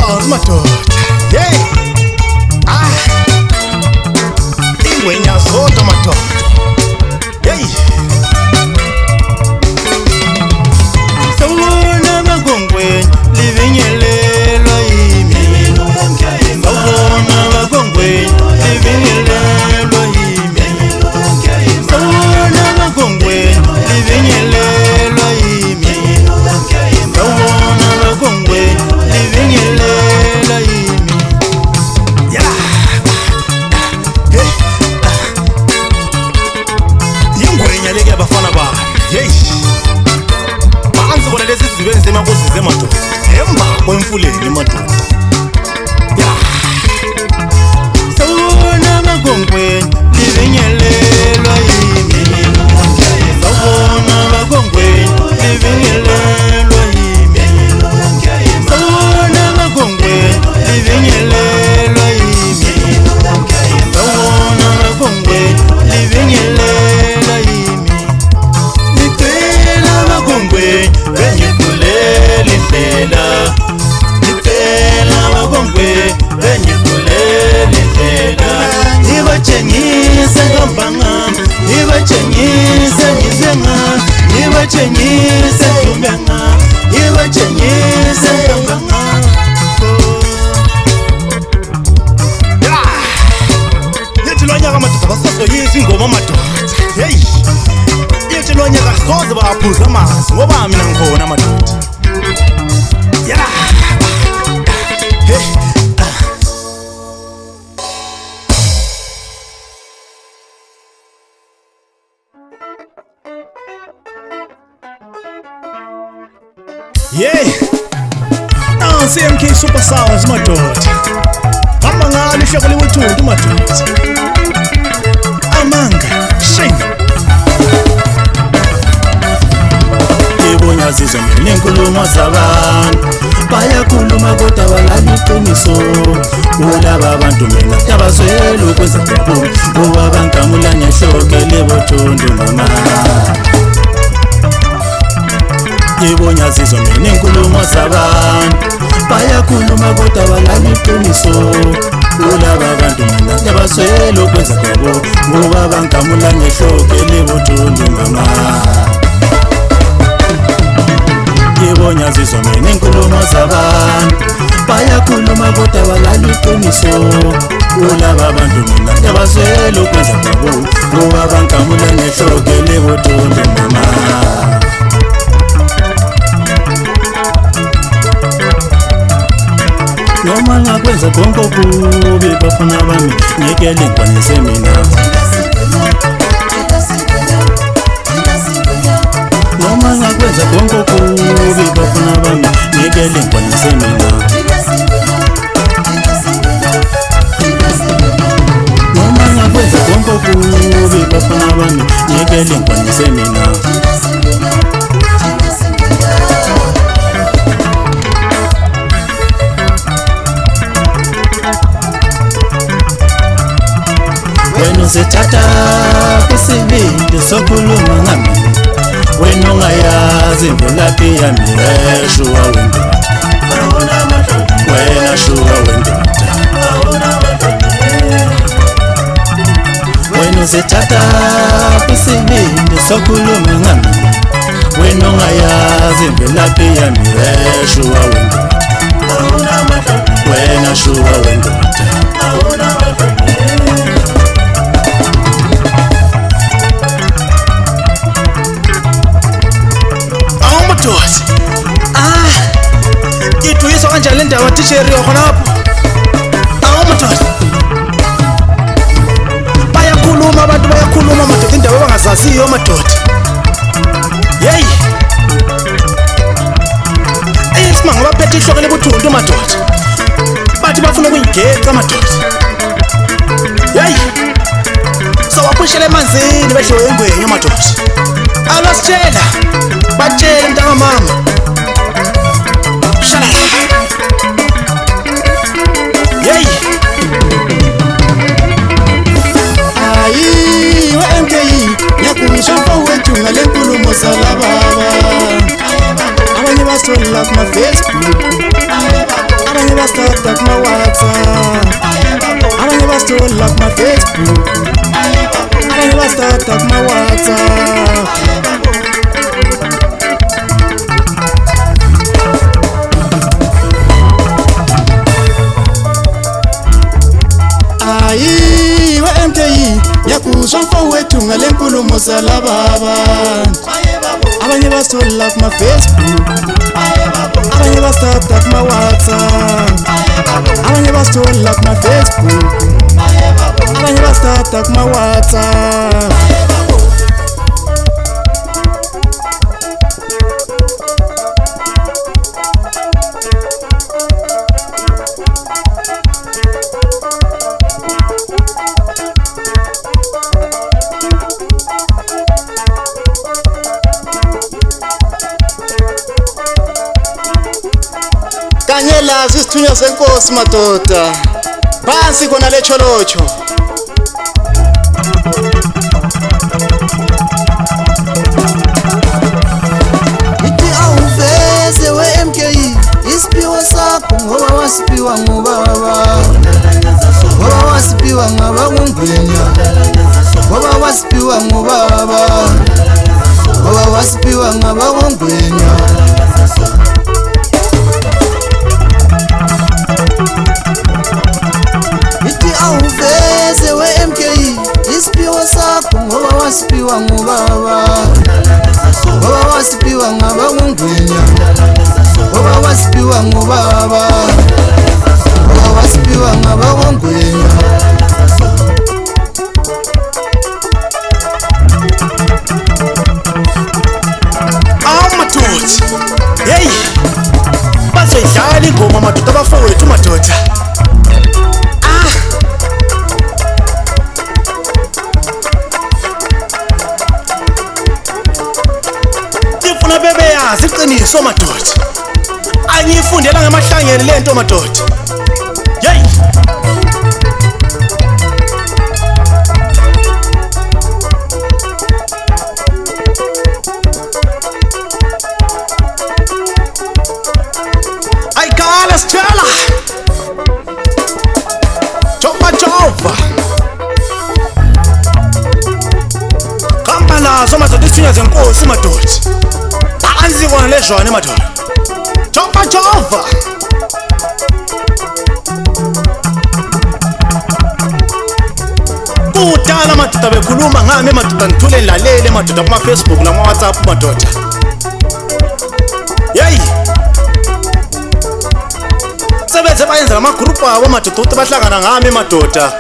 Superstars madoda. Hey. Ingwenya zodwa madoda. Hey. Sawona magongweni livinyelelwa yimi. Sawona magongweni livinyelelwa yimi. Sawona magongweni livinyelelwa yimi. Sawona magongweni livinyelela yimi. Yeah. Hey. Ingwenya leke abafana ba. Hey. Banzi bona lezi zibeni zemakosi zemadoda. Emba kwemfuleni madoda. Yeah. Sawona magongweni livinyelela yimi. Sawona magongweni livinyelela yimi. Sawona magongweni livinyelela yimi. Sawona magongweni livinyelela yimi. Nicela magongweni benyikulele indlela. Nicela magongweni benyikulele indlela. Nibatshengise ngambanga, nibatshengise ngizenga, nibatshengise ndumenga, nibatshengise ngambanga. Yethi lonyaka madoda basazoyisa ingoma madoda. Hey. Yethi lonyaka soze baphuza amazi ngoba mina ngikhona madoda. Yeah. Hey. Yeah. CMK Superstars madoda. Hamba ngalo ihloko liwuthuntu madoda. Amanga shame. Ibonya zizwe nenkulumo zabantu. Bayakhuluma kodwa balala iqiniso. Kulaba abantu mina tabazwela ukwenza kwabo. Kuba bangamula ngehloko libothuntu mama. Ibonya zizwe nenkulumo zabantu. Bayakhuluma kodwa balala iqiniso. Kulaba abantu mina tabazwela ukwenza kwabo. Kuba bangamula ngehloko libothuntu mama. Ibonya zizwe nenkulumo zabantu. Bayakhuluma kodwa balala iqiniso. Kulaba abantu mina tabazwela ukwenza kwabo. Kuba bangamula ngehloko libothuntu mama. Noma ngakwenza konke okubi bafana bami ngekele ngikwanise mina. Noma ngakwenza konke okubi bafana bami ngekele ngikwanise mina. Noma ngakwenza konke okubi bafana bami ngekele ngikwanise mina. Wena uzithatha kwisibindi sokhuluma ngami. Wena ungayazi imvelaphi yami. Shuwa wendoda. Wena shuwa wendoda. Wena uzithatha kwisibindi sokhuluma ngami. Wena ungayazi imvelaphi yami. Shuwa wendoda. Wena shuwa wendoda. Ituyiswa kanjani le ndaba tisheri khona lapho? Madoda. Bayakhuluma abantu bayakhuluma madoda indaba abangazaziyo madoda. Hey. Ayisima ngoba phethe ihloko libuthuntu madoda. Bathi bafuna ukuyigeca madoda. Hey. So wapushela emanzini behlo engwenyo madoda. Abasitshela. Batshela ntanga mama. Shut up. Yay. Ayi, wa MK. Yakumisha mfowethu ngale nkulumo salababa. Abanye bastola kuma Facebook. Abanye bastola bastata kuma-WhatsApp. Ayi we MKE yakuzwa mfowethu ngale nkulumo zalaba abantu. Abanye basola kuma-Facebook, abanye bastata kuma-WhatsApp, abanye basola kuma-Facebook, abanye bastata kuma-WhatsApp. Kanyela zisithunywa senkosi madoda, phansi khona lecholocho. Ithi awuveze we MKE isiphiwo sakho ngoba wasipiwa ngubaba, ngoba wasipiwa ngabangungwenya, ngoba wasipiwa ngubaba, ngoba wasipiwa ngabangungwenya. Awuveze we MKE isiphiwo sakho ngoba wasipiwa ngubaba, ngoba wasipiwa ngabangungwenya, ngoba wasipiwa ngubaba, ngoba wasipiwa ngabangungwenya. Madoda, hey, basedlala ingoma madoda abafowethu madoda. Iqiniso madoda, angiyifundela ngamahlangene lento madoda. Hey, ayikhala sithela jova qamba nazo madoda, isithunywa zenkosi madoda. Phansi kona lejwane madoda, jova. Kudala madoda bekhuluma ngami madoda, ngithule lalele madoda kuma-Facebook nama-WhatsApp madoda. Hey, sebeze bayenza lamagroup abo madoda ukuthi bahlangana ngami madoda.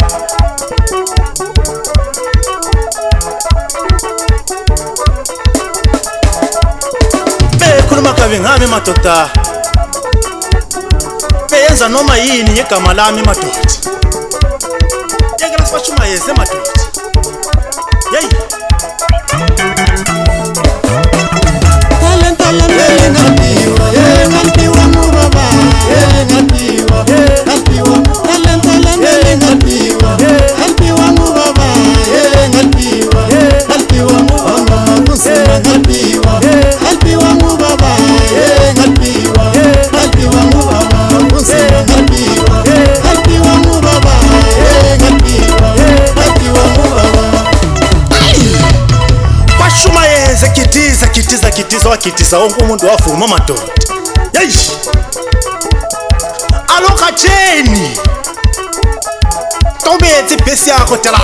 Bekhuluma kabi ngami madoda, beyenza noma yini ngegama lami madoda. Yekela sibashumayeze madoda. Hey, ngalpiwa ngubaba, ngalpiwa, ngalpiwa ngubaba, ngalpiwa ngubaba, kusima ngalpiwa, ngalpiwa ngubaba, ngalpiwa ngubaba, kusima ngalpiwa, ngalpiwa ngubaba, ngalpiwa ngubaba. Bashumayeze kitiza wakitiza wonke umuntu wavuma madoda. Hey, alokatsheni tobethi ibhesi yakho tala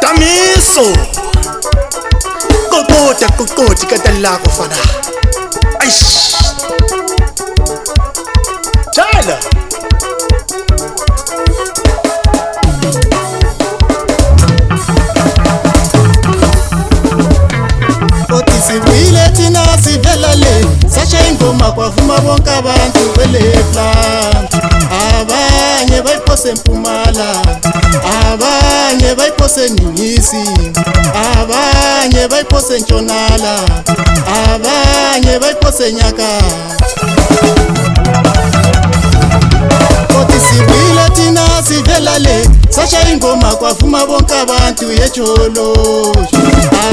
Damiso kokoti katali lakho fana. Aish, thala sibuyile thina sivela le, sasha ingoma kwavuma bonke abantu kwele plant. Abanye bayiphose eMpumala, abanye bayiphose eNingisi, abanye bayiphose eNtshonala, abanye bayiphose eNyakatho. Kothi sibuyile thina sivela le, sasha ingoma kwavuma bonke abantu yejoloshi.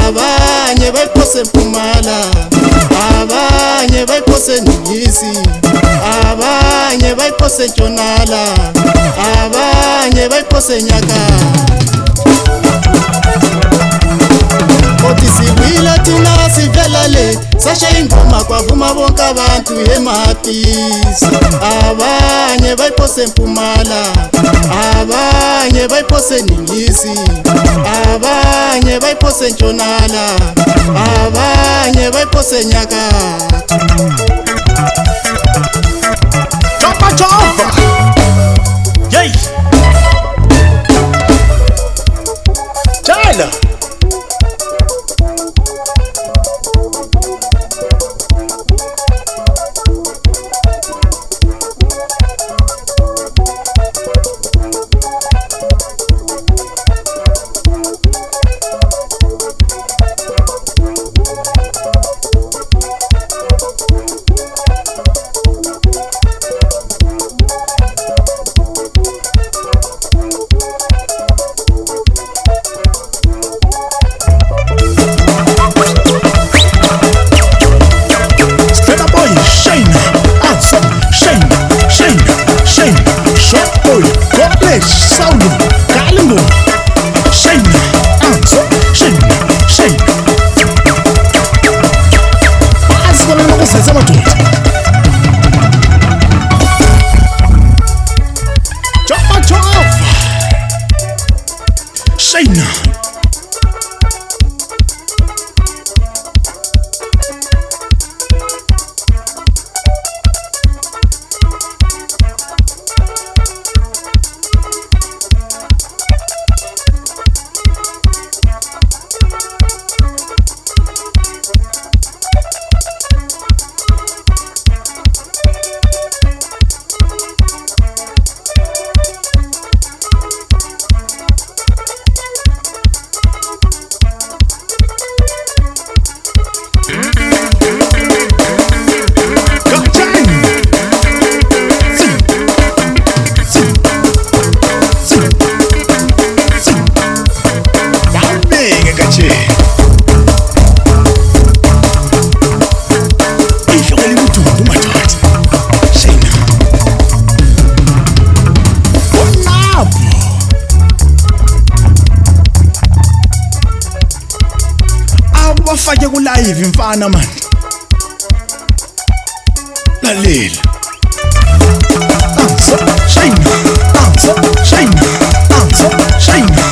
Abanye bayiphose eMpumala, abanye bayiphose eNingisi, abanye bayiphose eNtshonala, abanye bayiphose eNyakatho. sasha ingoma kwavuma bonke abantu emapisi abanye bayiphose eMpumala abanye bayiphose eNingisi abanye bayiphose eNtshonala abanye bayiphose eNyakatho Jova yey Jala Saulo, Kalingo, Shayna, Anso, Shayna. Bazi kona nokusenza amadoda. Jova, Shayna. Bafake ku live mfana man lalela Shayna